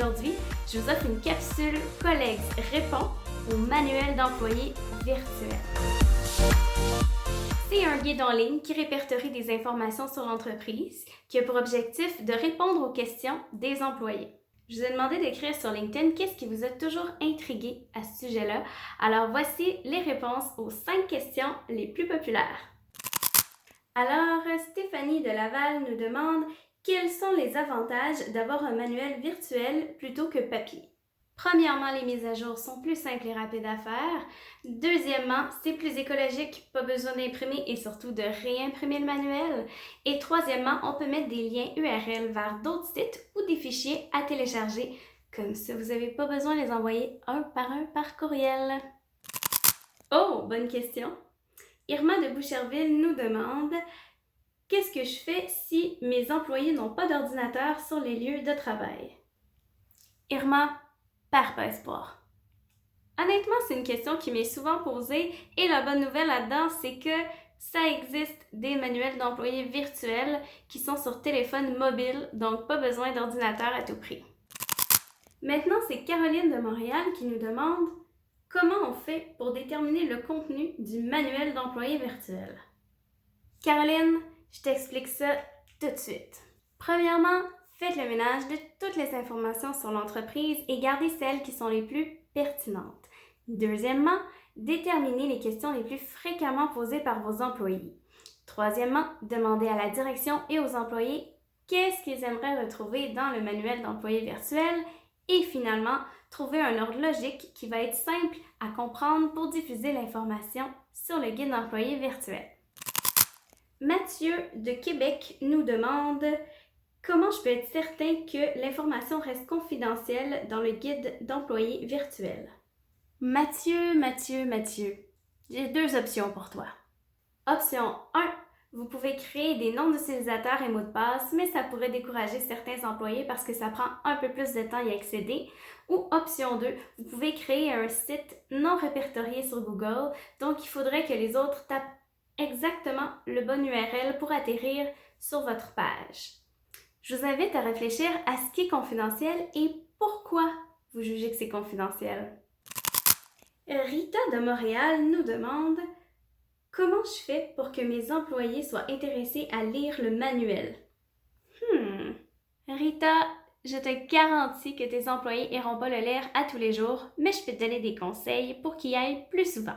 Aujourd'hui, je vous offre une capsule Collegs répond au manuel d'employé virtuel. C'est un guide en ligne qui répertorie des informations sur l'entreprise qui a pour objectif de répondre aux questions des employés. Je vous ai demandé d'écrire sur LinkedIn qu'est-ce qui vous a toujours intrigué à ce sujet-là. Alors voici les réponses aux 5 questions les plus populaires. Alors, Stéphanie de Laval nous demande quels sont les avantages d'avoir un manuel virtuel plutôt que papier. Premièrement, les mises à jour sont plus simples et rapides à faire. Deuxièmement, c'est plus écologique, pas besoin d'imprimer et surtout de réimprimer le manuel. Et troisièmement, on peut mettre des liens URL vers d'autres sites ou des fichiers à télécharger. Comme ça, vous n'avez pas besoin de les envoyer un par courriel. Oh, bonne question! Irma de Boucherville nous demande « Qu'est-ce que je fais si mes employés n'ont pas d'ordinateur sur les lieux de travail? » Irma, perds pas espoir. Honnêtement, c'est une question qui m'est souvent posée et la bonne nouvelle là-dedans, c'est que ça existe des manuels d'employés virtuels qui sont sur téléphone mobile, donc pas besoin d'ordinateur à tout prix. Maintenant, c'est Caroline de Montréal qui nous demande comment on fait pour déterminer le contenu du manuel d'employé virtuel? Caroline, je t'explique ça tout de suite. Premièrement, faites le ménage de toutes les informations sur l'entreprise et gardez celles qui sont les plus pertinentes. Deuxièmement, déterminez les questions les plus fréquemment posées par vos employés. Troisièmement, demandez à la direction et aux employés qu'est-ce qu'ils aimeraient retrouver dans le manuel d'employé virtuel. Et finalement, trouver un ordre logique qui va être simple à comprendre pour diffuser l'information sur le guide d'employé virtuel. Mathieu de Québec nous demande comment je peux être certain que l'information reste confidentielle dans le guide d'employé virtuel. Mathieu, j'ai 2 options pour toi. Option 1. Vous pouvez créer des noms d'utilisateurs et mots de passe, mais ça pourrait décourager certains employés parce que ça prend un peu plus de temps à y accéder. Ou option 2, vous pouvez créer un site non répertorié sur Google, donc il faudrait que les autres tapent exactement le bon URL pour atterrir sur votre page. Je vous invite à réfléchir à ce qui est confidentiel et pourquoi vous jugez que c'est confidentiel. Rita de Montréal nous demande comment je fais pour que mes employés soient intéressés à lire le manuel? Rita, je te garantis que tes employés n'iront pas le lire à tous les jours, mais je peux te donner des conseils pour qu'ils y aillent plus souvent.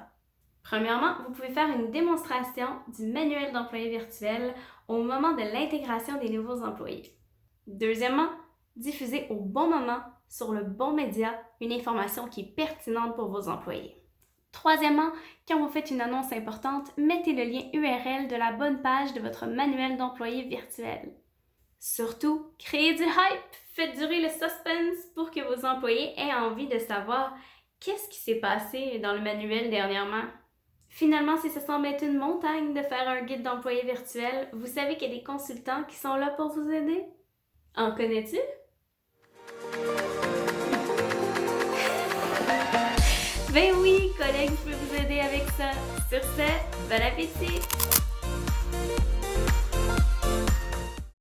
Premièrement, vous pouvez faire une démonstration du manuel d'employé virtuel au moment de l'intégration des nouveaux employés. Deuxièmement, diffusez au bon moment, sur le bon média, une information qui est pertinente pour vos employés. Troisièmement, quand vous faites une annonce importante, mettez le lien URL de la bonne page de votre manuel d'employé virtuel. Surtout, créez du hype, faites durer le suspense pour que vos employés aient envie de savoir qu'est-ce qui s'est passé dans le manuel dernièrement. Finalement, si ça semble être une montagne de faire un guide d'employé virtuel, vous savez qu'il y a des consultants qui sont là pour vous aider? En connais-tu? Ben oui, collègues, je peux vous aider avec ça. Sur ce, bon appétit!